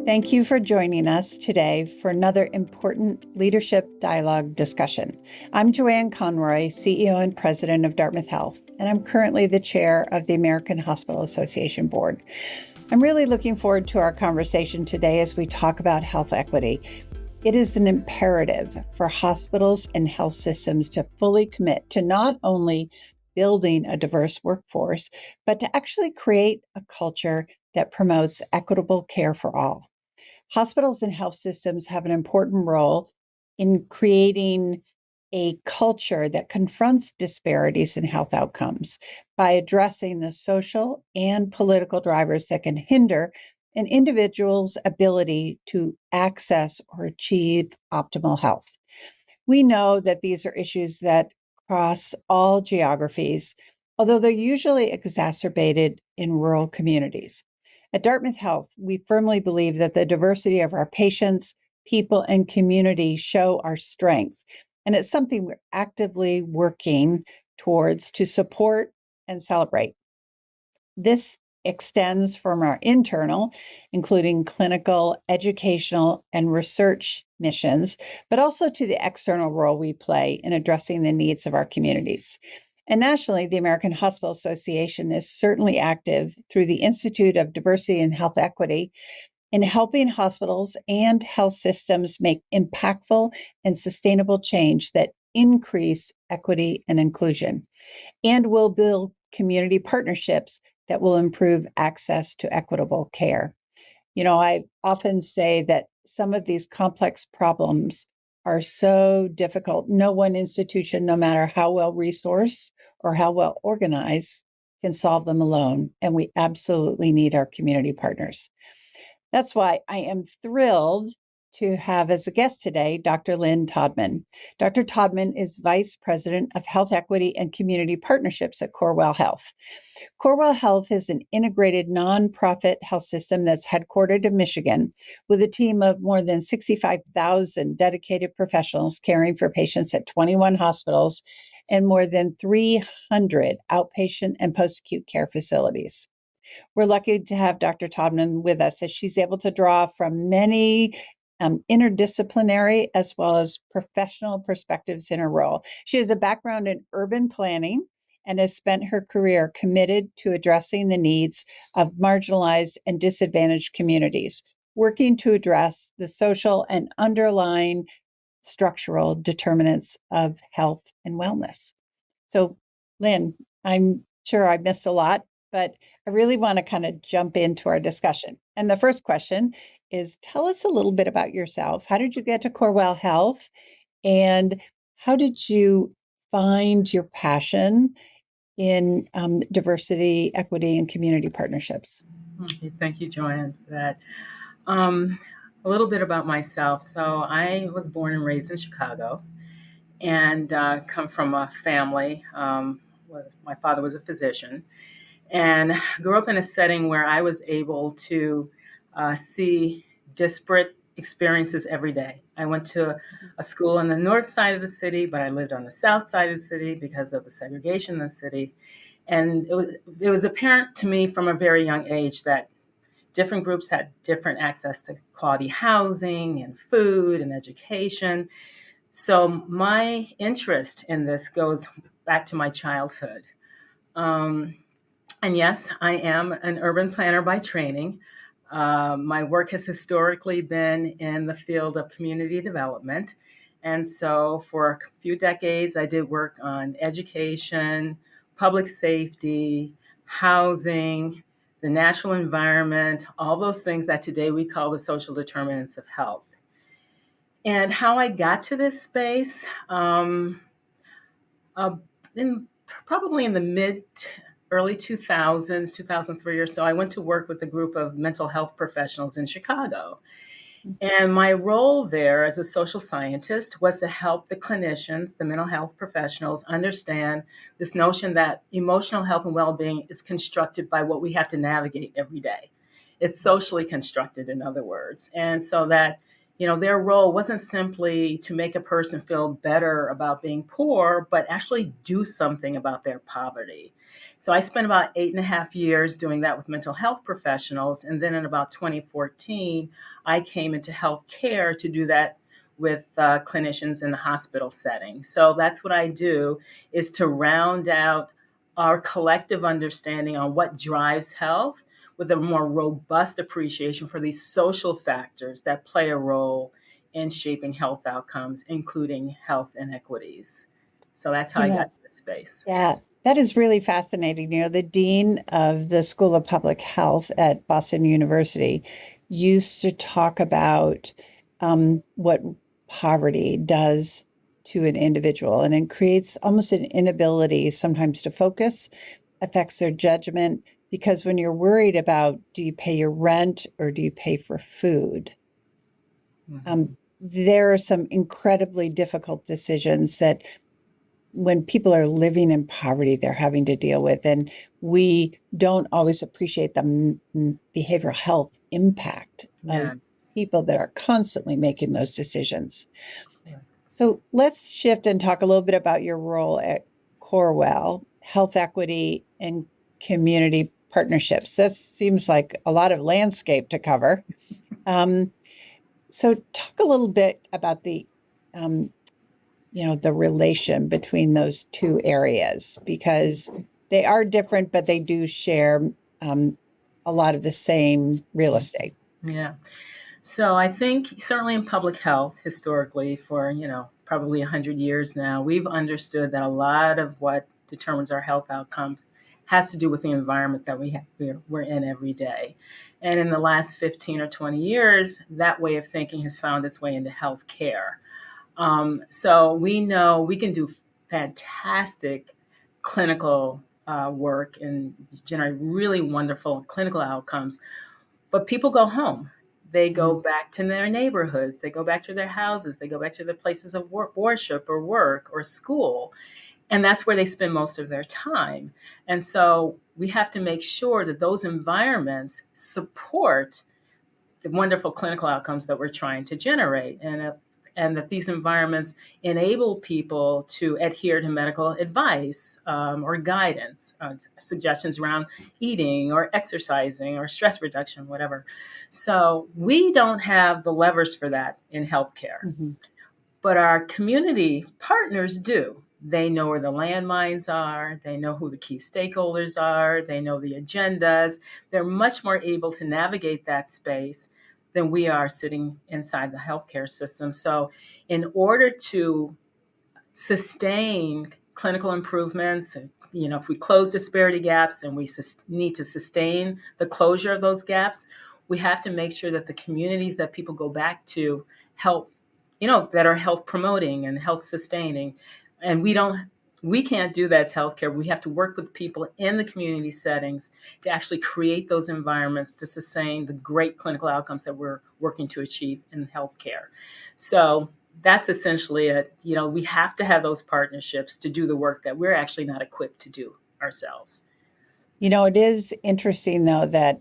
Thank you for joining us today for another important leadership dialogue discussion. I'm Joanne Conroy, CEO and President of Dartmouth Health, and I'm currently the chair of the American Hospital Association Board. I'm really looking forward to our conversation today as we talk about health equity. It is an imperative for hospitals and health systems to fully commit to not only building a diverse workforce, but to actually create a culture that promotes equitable care for all. Hospitals and health systems have an important role in creating a culture that confronts disparities in health outcomes by addressing the social and political drivers that can hinder an individual's ability to access or achieve optimal health. We know that these are issues that cross all geographies, although they're usually exacerbated in rural communities. At Dartmouth Health, we firmly believe that the diversity of our patients, people, and community show our strength, and it's something we're actively working towards to support and celebrate. This extends from our internal, including clinical, educational, and research missions, but also to the external role we play in addressing the needs of our communities. And nationally, the American Hospital Association is certainly active through the Institute of Diversity and Health Equity in helping hospitals and health systems make impactful and sustainable change that increase equity and inclusion, and will build community partnerships that will improve access to equitable care. I often say that some of these complex problems are so difficult. No one institution, no matter how well resourced or how well organized, can solve them alone. And we absolutely need our community partners. That's why I am thrilled to have as a guest today, Dr. Lynn Todman. Dr. Todman is Vice President of Health Equity and Community Partnerships at Corewell Health. Corewell Health is an integrated nonprofit health system that's headquartered in Michigan with a team of more than 65,000 dedicated professionals caring for patients at 21 hospitals and more than 300 outpatient and post-acute care facilities. We're lucky to have Dr. Todman with us as she's able to draw from many interdisciplinary as well as professional perspectives in her role. She has a background in urban planning and has spent her career committed to addressing the needs of marginalized and disadvantaged communities, working to address the social and underlying structural determinants of health and wellness. So, Lynn, I'm sure I missed a lot, but I really want to kind of jump into our discussion. And the first question is, tell us a little bit about yourself. How did you get to Corewell Health? And how did you find your passion in diversity, equity, and community partnerships? Okay, thank you, Joanne, for that. A little bit about myself. So I was born and raised in Chicago and come from a family where my father was a physician, and grew up in a setting where I was able to see disparate experiences every day. I went to a school on the north side of the city, but I lived on the south side of the city because of the segregation in the city. And it was apparent to me from a very young age that different groups had different access to quality housing and food and education. So my interest in this goes back to my childhood. And yes, I am an urban planner by training. My work has historically been in the field of community development. And so for a few decades, I did work on education, public safety, housing, the natural environment, all those things that today we call the social determinants of health. And how I got to this space, probably in the early 2000s, 2003 or so, I went to work with a group of mental health professionals in Chicago. And my role there as a social scientist was to help the clinicians, the mental health professionals, understand this notion that emotional health and well-being is constructed by what we have to navigate every day. It's socially constructed, in other words. And so that, their role wasn't simply to make a person feel better about being poor, but actually do something about their poverty. So I spent about 8.5 years doing that with mental health professionals. And then in about 2014, I came into healthcare to do that with clinicians in the hospital setting. So that's what I do, is to round out our collective understanding on what drives health with a more robust appreciation for these social factors that play a role in shaping health outcomes, including health inequities. So that's how You I got know, to this space. yeah, that is really fascinating. The dean of the School of Public Health at Boston University used to talk about what poverty does to an individual, and it creates almost an inability sometimes to focus, affects their judgment, because when you're worried about, do you pay your rent or do you pay for food? Mm-hmm. There are some incredibly difficult decisions that when people are living in poverty, they're having to deal with. And we don't always appreciate the behavioral health impact of Yes. people that are constantly making those decisions. So let's shift and talk a little bit about your role at Corewell, health equity and community partnerships. That seems like a lot of landscape to cover. Um, so talk a little bit about um, the relation between those two areas, because they are different, but they do share a lot of the same real estate. Yeah. So I think certainly in public health, historically, for probably 100 years now, we've understood that a lot of what determines our health outcomes has to do with the environment that we're in every day. And in the last 15 or 20 years, that way of thinking has found its way into healthcare. So we know we can do fantastic clinical work and generate really wonderful clinical outcomes, but people go home. They go Mhm. back to their neighborhoods. They go back to their houses. They go back to their places of worship or work or school. And that's where they spend most of their time. And so we have to make sure that those environments support the wonderful clinical outcomes that we're trying to generate, and that these environments enable people to adhere to medical advice or guidance, suggestions around eating or exercising or stress reduction, whatever. So we don't have the levers for that in healthcare, Mhm. but our community partners do. They know where the landmines are. They know who the key stakeholders are. They know the agendas. They're much more able to navigate that space than we are sitting inside the healthcare system. So, in order to sustain clinical improvements, if we close disparity gaps and we need to sustain the closure of those gaps, we have to make sure that the communities that people go back to help, that are health promoting and health sustaining. And we can't do that as healthcare. We have to work with people in the community settings to actually create those environments to sustain the great clinical outcomes that we're working to achieve in healthcare. So that's essentially it. We have to have those partnerships to do the work that we're actually not equipped to do ourselves. It is interesting, though, that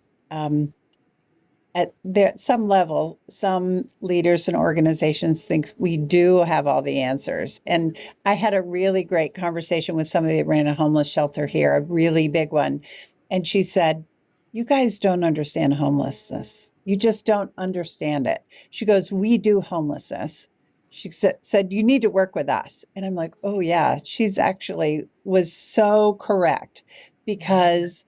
at some level, some leaders and organizations think we do have all the answers. And I had a really great conversation with somebody that ran a homeless shelter here, a really big one. And she said, "You guys don't understand homelessness. You just don't understand it." She goes, "We do homelessness." She said, "You need to work with us." And I'm like, "Oh, yeah." She's actually was so correct, because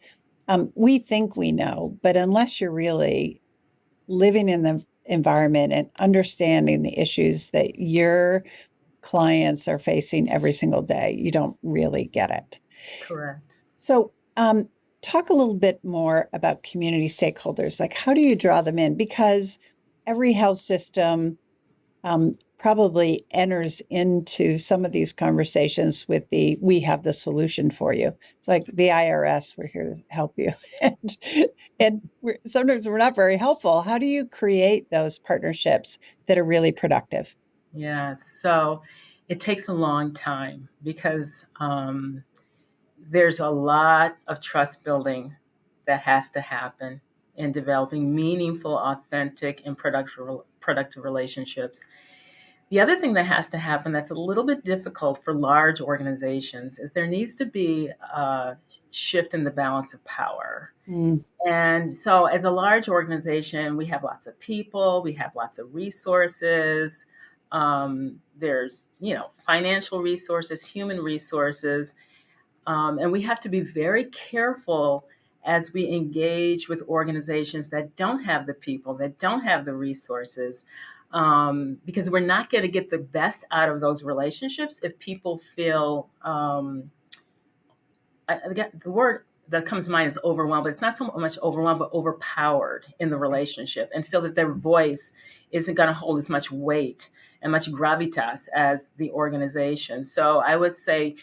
we think we know, but unless you're really living in the environment and understanding the issues that your clients are facing every single day, you don't really get it. Correct. So, talk a little bit more about community stakeholders. Like, how do you draw them in? Because every health system probably enters into some of these conversations with we have the solution for you. It's like the IRS, we're here to help you. And sometimes we're not very helpful. How do you create those partnerships that are really productive? Yeah. So it takes a long time because there's a lot of trust building that has to happen in developing meaningful, authentic, and productive relationships. The other thing that has to happen that's a little bit difficult for large organizations is there needs to be a shift in the balance of power. Mm, And so, as a large organization, we have lots of people, we have lots of resources. There's, financial resources, human resources, and we have to be very careful as we engage with organizations that don't have the people, that don't have the resources, because we're not going to get the best out of those relationships if people feel again, the word that comes to mind is overwhelmed, but it's not so much overwhelmed, but overpowered in the relationship and feel that their voice isn't going to hold as much weight and much gravitas as the organization. So I would say,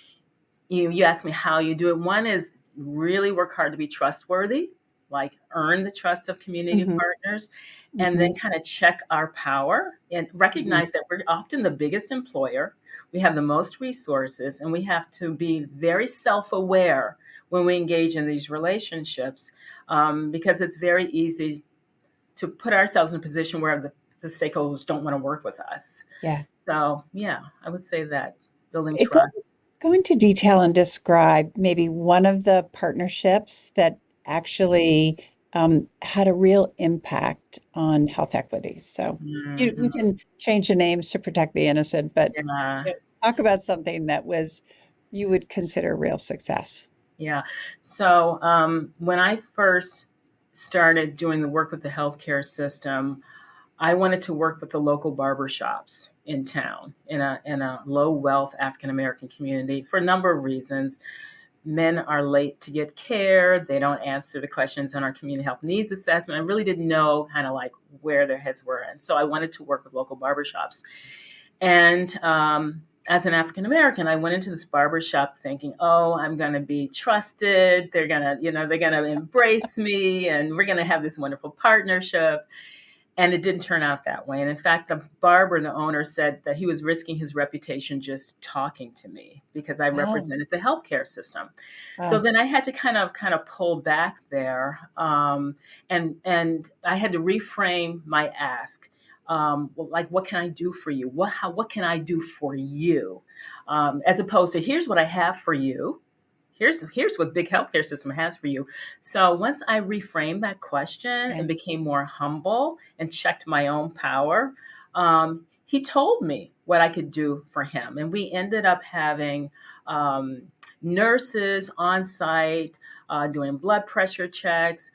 you asked me how you do it. One is really work hard to be trustworthy, like earn the trust of community mhm, partners, and then mhm, kind of check our power and mhm. recognize that we're often the biggest employer. We have the most resources, and we have to be very self aware when we engage in these relationships, because it's very easy to put ourselves in a position where the stakeholders don't want to work with us. Yeah. So, yeah, I would say that building It go trust. go into detail and describe maybe one of the partnerships that actually had a real impact on health equity. So you Mhm. can change the names to protect the innocent, but Yeah. talk about something that was you would consider a real success. Yeah. So when I first started doing the work with the healthcare system, I wanted to work with the local barbershops in town in a low wealth African American community for a number of reasons. Men are late to get care. They don't answer the questions on our community health needs assessment. I really didn't know kind of like where their heads were. And so I wanted to work with local barbershops. And as an African American, I went into this barber shop thinking, oh, I'm going to be trusted. They're going to, they're going to embrace me and we're going to have this wonderful partnership. And it didn't turn out that way. And in fact, the barber, the owner, said that he was risking his reputation just talking to me because I Oh, represented the healthcare system. So wow. then I had to kind of pull back there, and I had to reframe my ask. Well, like, what can I do for you? What can I do for you? As opposed to here's what I have for you. Here's what big healthcare system has for you. So once I reframed that question Yeah. and became more humble and checked my own power, he told me what I could do for him, and we ended up having um, nurses on site doing blood pressure checks,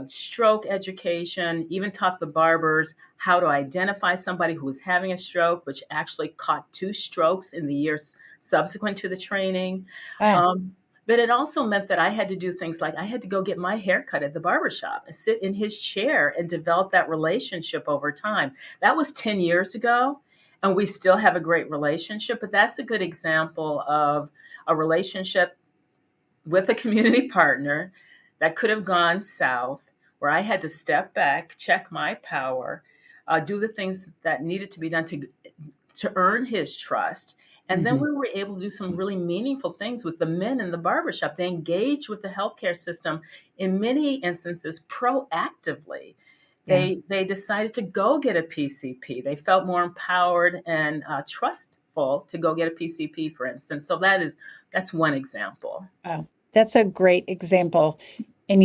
stroke education, even taught the barbers how to identify somebody who was having a stroke, which actually caught two strokes in the years subsequent to the training. Ah, Um, but it also meant that I had to do things like I had to go get my hair cut at the barbershop and sit in his chair and develop that relationship over time. That was 10 years ago, and we still have a great relationship. But that's a good example of a relationship with a community partner that could have gone south, where I had to step back, check my power, do the things that needed to be done to earn his trust. And then mhm. we were able to do some really meaningful things with the men in the barbershop. They engaged with the healthcare system in many instances proactively. Yeah. They decided to go get a PCP. They felt more empowered and trustful to go get a PCP, for instance. So that's one example. Wow. That's a great example. And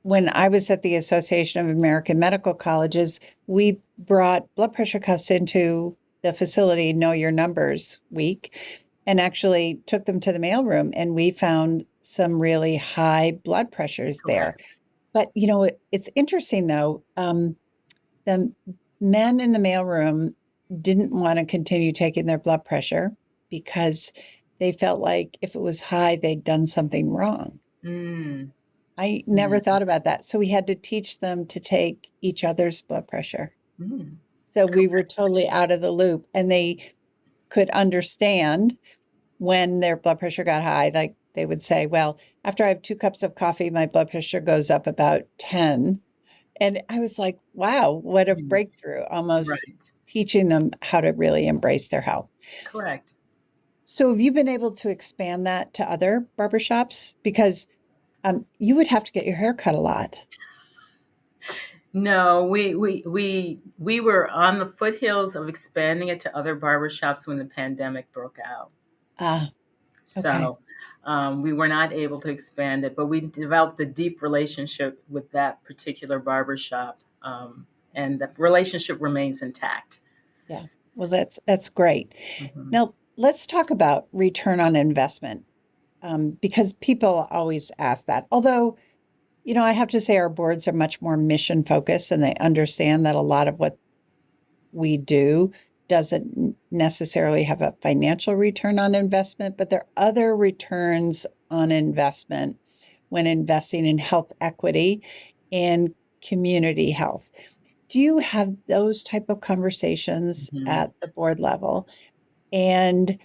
when I was at the Association of American Medical Colleges, we brought blood pressure cuffs into the facility Know Your Numbers week and actually took them to the mailroom, and we found some really high blood pressures there. Correct. But it's interesting though. The men in the mailroom didn't want to continue taking their blood pressure because they felt like if it was high, they'd done something wrong. Mm, I never mm, thought about that. So we had to teach them to take each other's blood pressure. mm. So we were totally out of the loop, and they could understand when their blood pressure got high. Like they would say, well, after I have 2 cups of coffee, my blood pressure goes up about 10. And I was like, wow, what a Mm, breakthrough, almost right. teaching them how to really embrace their health. Correct. So have you been able to expand that to other barbershops? Because you would have to get your hair cut a lot. No, we were on the foothills of expanding it to other barbershops when the pandemic broke out. Ah, okay. So we were not able to expand it, but we developed a deep relationship with that particular barbershop, and the relationship remains intact. Yeah. Well, that's great. Mhm. Now, let's talk about return on investment, because people always ask that. Although, I have to say our boards are much more mission focused and they understand that a lot of what we do doesn't necessarily have a financial return on investment, but there are other returns on investment when investing in health equity and community health. Do you have those type of conversations Mhm. at the board level? And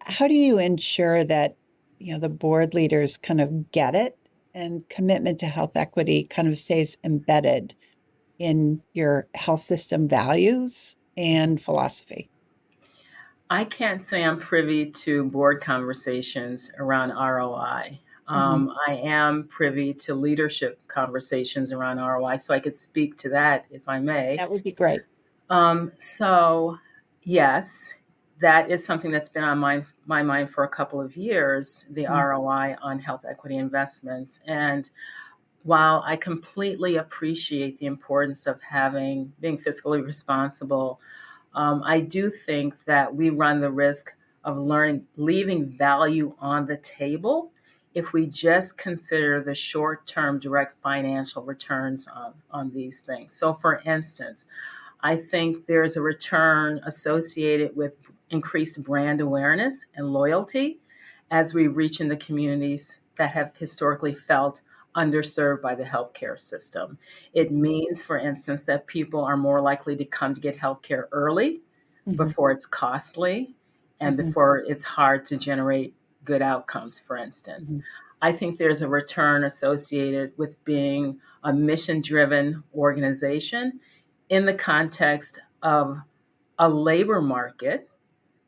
how do you ensure that, the board leaders kind of get it and commitment to health equity kind of stays embedded in your health system values and philosophy? I can't say I'm privy to board conversations around ROI. Hmm. I am privy to leadership conversations around ROI, so I could speak to that if I may. That would be great. So, yes, that is something that's been on my mind for a couple of years, the Mhm. ROI on health equity investments. And while I completely appreciate the importance of being fiscally responsible, I do think that we run the risk of leaving value on the table if we just consider the short term direct financial returns on these things. So, for instance, I think there's a return associated with increased brand awareness and loyalty as we reach into communities that have historically felt underserved by the healthcare system. It Mhm. means, for instance, that people are more likely to come to get healthcare early Mhm. before it's costly and Mhm. before it's hard to generate good outcomes, for instance. Mhm. I think there's a return associated with being a mission driven organization in the context of a labor market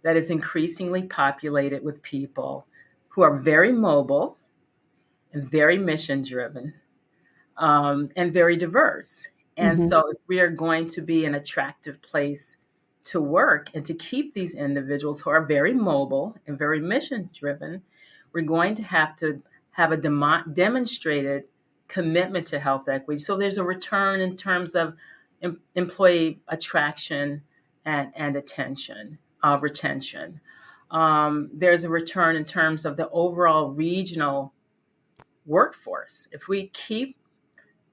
that is increasingly populated with people who are very mobile and very mission driven, and very diverse. And Mhm. so, if we are going to be an attractive place to work and to keep these individuals who are very mobile and very mission driven, we're going to have a demonstrated commitment to health equity. So, there's a return in terms of employee attraction and attention, retention. There's a return in terms of the overall regional workforce. If we keep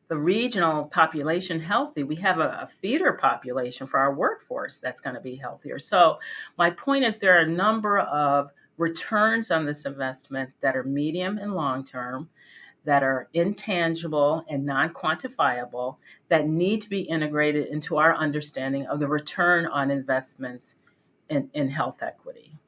the regional population healthy, we have a feeder population for our workforce that's going to be healthier. So, my point is, there are a number of returns on this investment that are medium and long term, that are intangible and non quantifiable, that need to be integrated into our understanding of the return on investments in health equity.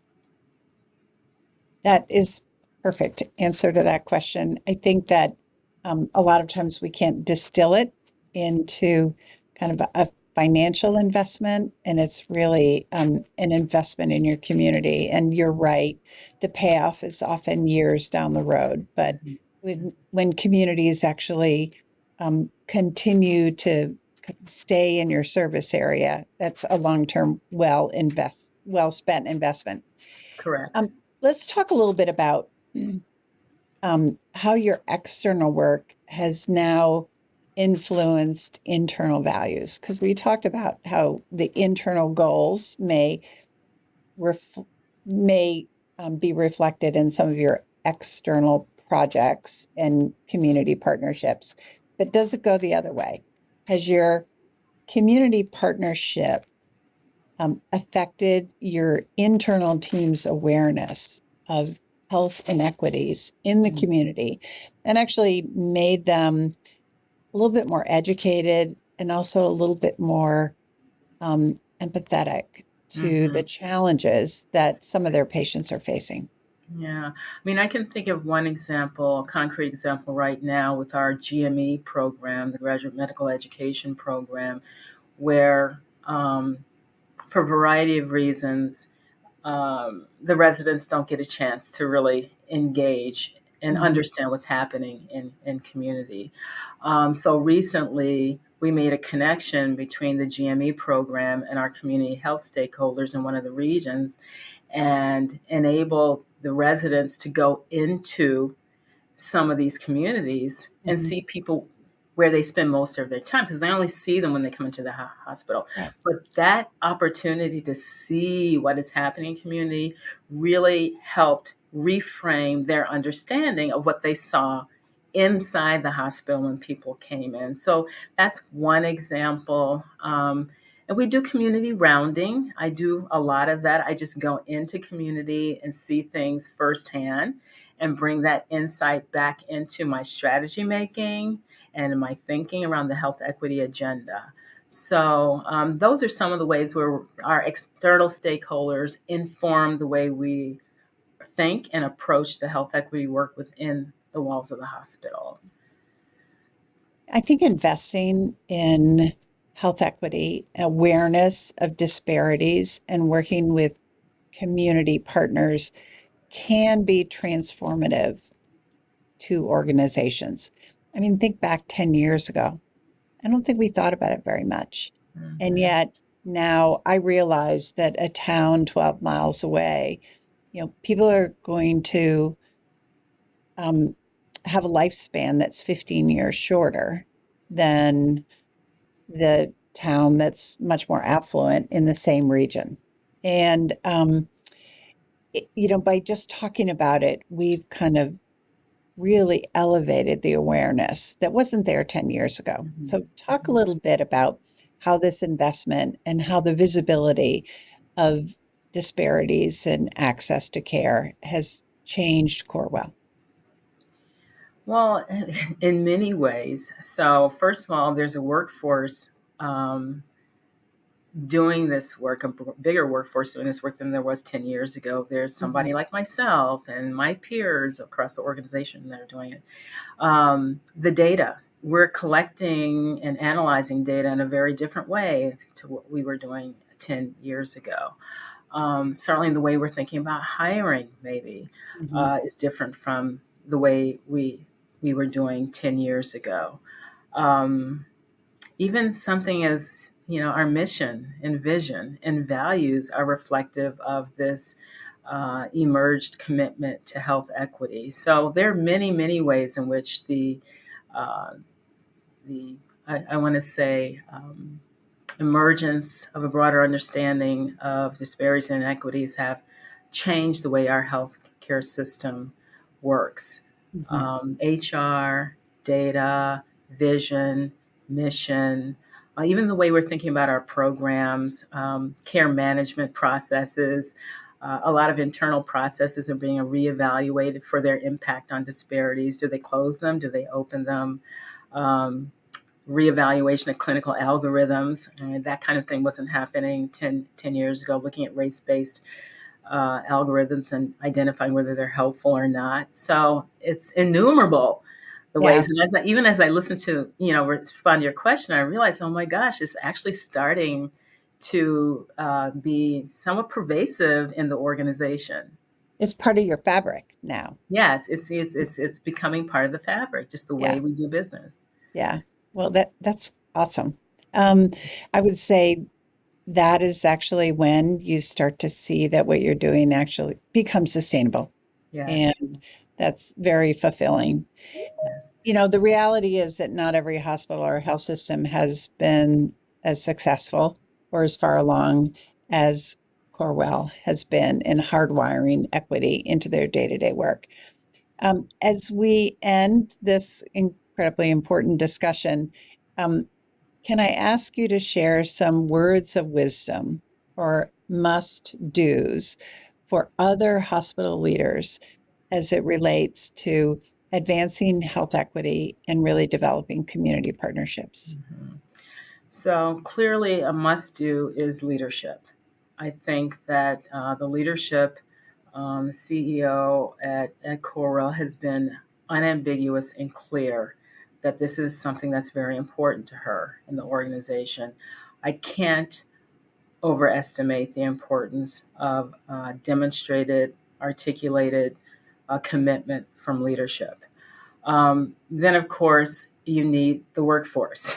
That is perfect answer to that question. I think that a lot of times we can't distill it into kind of a financial investment, and it's really an investment in your community. And you're right, the payoff is often years down the road. But when communities actually continue to stay in your service area, that's a long-term, well spent investment. Correct. Um, let's talk a little bit about how your external work has now influenced internal values. Because we talked about how the internal goals ref- may be reflected in some of your external projects and community partnerships. But does it go the other way? Has your community partnership affected your internal team's awareness of health inequities in the community and actually made them a little bit more educated and also a little bit more empathetic to the Mm-hmm. challenges that some of their patients are facing? Yeah. I mean, I can think of one example, a concrete example right now with our GME program, the Graduate Medical Education Program, where, for a variety of reasons, the residents don't get a chance to really engage and Mhm. understand what's happening in community. So recently, we made a connection between the GME program and our community health stakeholders in one of the regions and enable the residents to go into some of these communities and Mhm. see people where they spend most of their time, because they only see them when they come into the hospital. Right. But that opportunity to see what is happening in community really helped reframe their understanding of what they saw inside the hospital when people came in. So that's one example. And we do community rounding. I do a lot of that. I just go into community and see things firsthand and bring that insight back into my strategy making and my thinking around the health equity agenda. So those are some of the ways where our external stakeholders inform the way we think and approach the health equity work within the walls of the hospital. I think investing in health equity, awareness of disparities, and working with community partners can be transformative to organizations. I mean, think back 10 years ago. I don't think we thought about it very much. And Mhm. yet now I realize that a town 12 miles away, people are going to um, have a lifespan that's 15 years shorter than the town that's much more affluent in the same region. And, by just talking about it, we've kind of really elevated the awareness that wasn't there 10 years ago. Mhm. So, talk a little bit about how this investment and how the visibility of disparities in access to care has changed Corewell. Well, in many ways. So, first of all, there's a workforce um, doing this work, a bigger workforce doing this work than there was 10 years ago. There's Mhm. somebody like myself and my peers across the organization that are doing it. The data, we're collecting and analyzing data in a very different way to what we were doing 10 years ago. Certainly, the way we're thinking about hiring maybe Mhm. is different from the way we were doing 10 years ago. Um, Even something as our mission and vision and values are reflective of this emerged commitment to health equity. So there are many, many ways in which uh, the I want to say emergence of a broader understanding of disparities and inequities have changed the way our healthcare system works. Mhm. HR, data, vision, mission, even the way we're thinking about our programs, care management processes. A lot of internal processes are being reevaluated for their impact on disparities. Do they close them? Do they open them? Um, Reevaluation of clinical algorithms. I mean, that kind of thing wasn't happening 10 years ago, looking at race-based algorithms and identifying whether they're helpful or not. So it's innumerable the Yeah, ways. And even as I listen to, respond to your question, I realize, oh my gosh, it's actually starting to be somewhat pervasive in the organization. it's part of your fabric now. Yes, it's becoming part of the fabric, just the way Yeah, we do business. yeah. Well, that's awesome. Um, I would say that is actually when you start to see that what you're doing actually becomes sustainable, Yes, and that's very fulfilling. yes. The reality is that not every hospital or health system has been as successful or as far along as Corewell has been in hardwiring equity into their day-to-day work. As we end this incredibly important discussion, um, can I ask you to share some words of wisdom or must do's for other hospital leaders as it relates to advancing health equity and really developing community partnerships? Mhm. So clearly, a must do is leadership. I think that the leadership, the CEO at Corel has been unambiguous and clear that this is something that's very important to her in the organization. I can't overestimate the importance of demonstrated, articulated commitment from leadership. Then, of course, you need the workforce.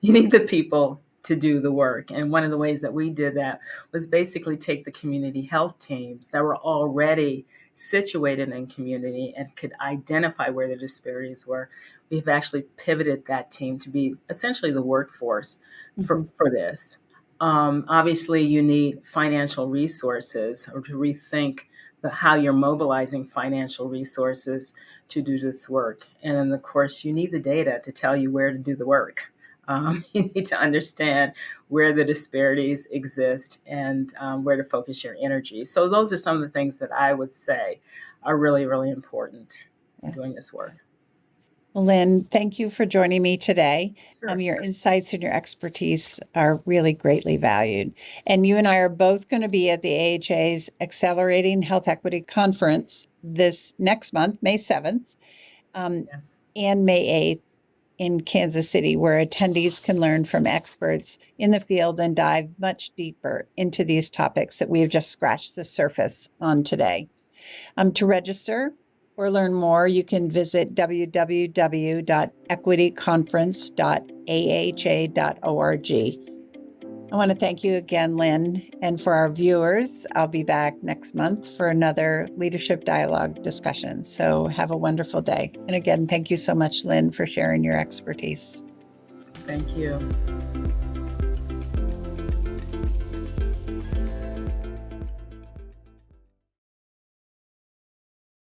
you need the people to do the work. And one of the ways that we did that was basically take the community health teams that were already situated in community and could identify where the disparities were. We've actually pivoted that team to be essentially the workforce for this. Obviously, you need financial resources, or to rethink how you're mobilizing financial resources to do this work. And then, of course, you need the data to tell you where to do the work. You need to understand where the disparities exist and where to focus your energy. So those are some of the things that I would say are really, really important in doing this work. Lynn, thank you for joining me today. Sure. Your insights and your expertise are really greatly valued. And you and I are both going to be at the AHA's Accelerating Health Equity Conference this next month, May 7th, Yes. and May 8th in Kansas City, where attendees can learn from experts in the field and dive much deeper into these topics that we have just scratched the surface on today. To register or learn more, you can visit www.equityconference.aha.org. I want to thank you again, Lynn. And for our viewers, I'll be back next month for another Leadership Dialogue discussion. So have a wonderful day. And again, thank you so much, Lynn, for sharing your expertise. Thank you.